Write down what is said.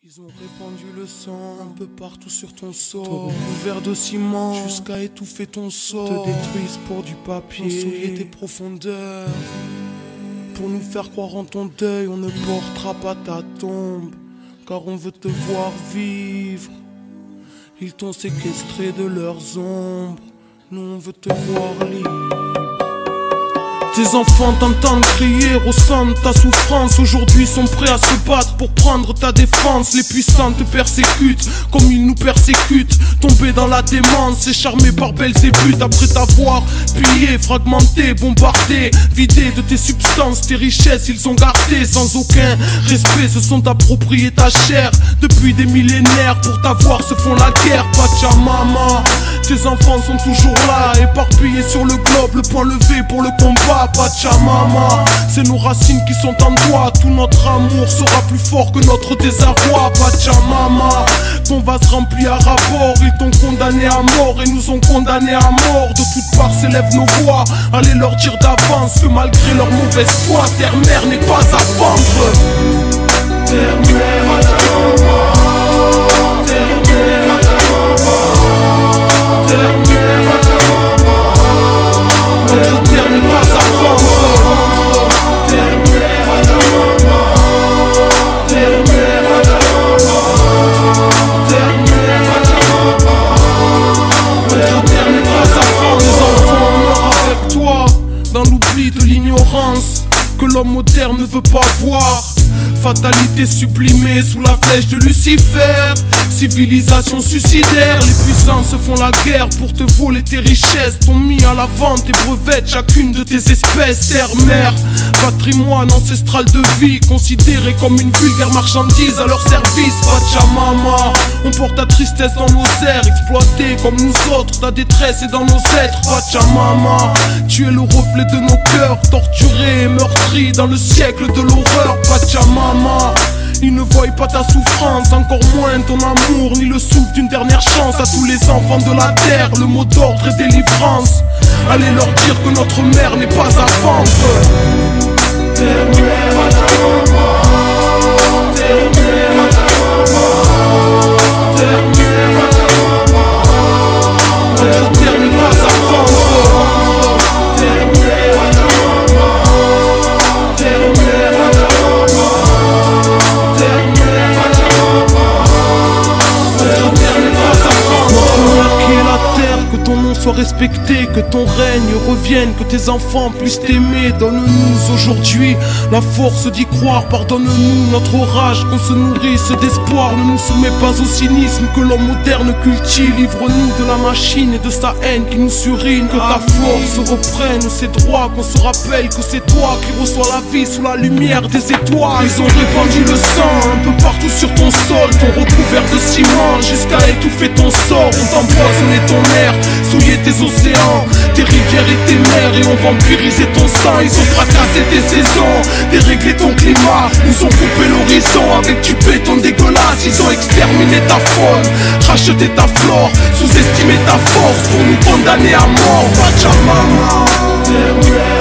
Ils ont répandu le sang un peu partout sur ton sort, couvert de ciment jusqu'à étouffer ton sort. Te détruisent pour du papier, souiller tes profondeurs. Pour nous faire croire en ton deuil, on ne portera pas ta tombe, car on veut te voir vivre. Ils t'ont séquestré de leurs ombres, nous on veut te voir libre. Tes enfants t'entendent crier au sein de ta souffrance. Aujourd'hui sont prêts à se battre pour prendre ta défense. Les puissants te persécutent comme ils nous persécutent. Tombés dans la démence, c'est charmé par Belzébuth. Après t'avoir pillé, fragmenté, bombardé, vidé de tes substances, tes richesses ils ont gardé. Sans aucun respect se sont appropriés ta chair. Depuis des millénaires pour t'avoir se font la guerre. Pachamama, tes enfants sont toujours là, éparpillés sur le globe, le poing levé pour le combat. Pachamama, c'est nos racines qui sont en toi. Tout notre amour sera plus fort que notre désarroi. Pachamama, ton vase rempli à rapport. Ils t'ont condamné à mort et nous ont condamnés à mort. De toutes parts s'élèvent nos voix. Allez leur dire d'avance que malgré leur mauvaise foi, terre-mère n'est pas à vendre. Terre-mère, Pachamama. Terre-mère, Pachamama. Terre-mère, Pachamama. Notre terre n'est pas à vendre. Terre-mère, Pachamama. Terre-mère, Pachamama. Terre-mère, Pachamama. Notre terre n'est pas à vendre. Les enfants meurent avec toi dans l'oubli de l'ignorance que l'homme moderne ne veut pas voir. Fatalité sublimée sous la flèche de Lucifer. Civilisation suicidaire. Les puissants se font la guerre pour te voler tes richesses. T'ont mis à la vente tes brevets de chacune de tes espèces. Terre-mère, patrimoine ancestral de vie, considéré comme une vulgaire marchandise à leur service. Pachamama, on porte ta tristesse dans nos airs, exploité comme nous autres, ta détresse est dans nos êtres. Pachamama, tu es le reflet de nos cœurs, torturés et meurtris dans le siècle de l'horreur. Pachamama, ils ne voient pas ta souffrance, encore moins ton amour, ni le souffle d'une dernière chance. À tous les enfants de la terre, le mot d'ordre est délivrance. Allez leur dire que notre mère n'est pas à vendre. Terre-mère, Pachamama. Terre-mère, Pachamama. Terre-mère, Pachamama. Notre terre n'est pas à vendre. Terre-mère, Pachamama. Terre-mère, Pachamama. Terre-mère, Pachamama. Notre terre n'est pas à vendre. Notre mère qui est la terre, que ton nom soit respecté, que ton règne revienne, que tes enfants puissent t'aimer. Donne-nous aujourd'hui la force d'y croire, pardonne-nous notre orage, qu'on se nourrisse d'espoir. Ne nous soumets pas au cynisme que l'homme moderne cultive. Livre-nous de la machine et de sa haine qui nous surine. Que ta force reprenne ses droits, qu'on se rappelle que c'est toi qui reçois la vie sous la lumière des étoiles. Ils ont répandu le sang un peu partout sur ton sol, t'ont recouvert de ciment jusqu'à étouffer ton sort. On t'a empoisonné ton air, souillé tes océans, tes rivières et tes mers, et ont vampirisé ton sang. Ils ont fracassé tes saisons, déréglé ton climat, nous ont coupé l'horizon avec du béton dégueulasse. Ils ont exterminé ta faune, racheté ta flore, sous-estimé ta force pour nous condamner à mort. Pachamama, terre-mère.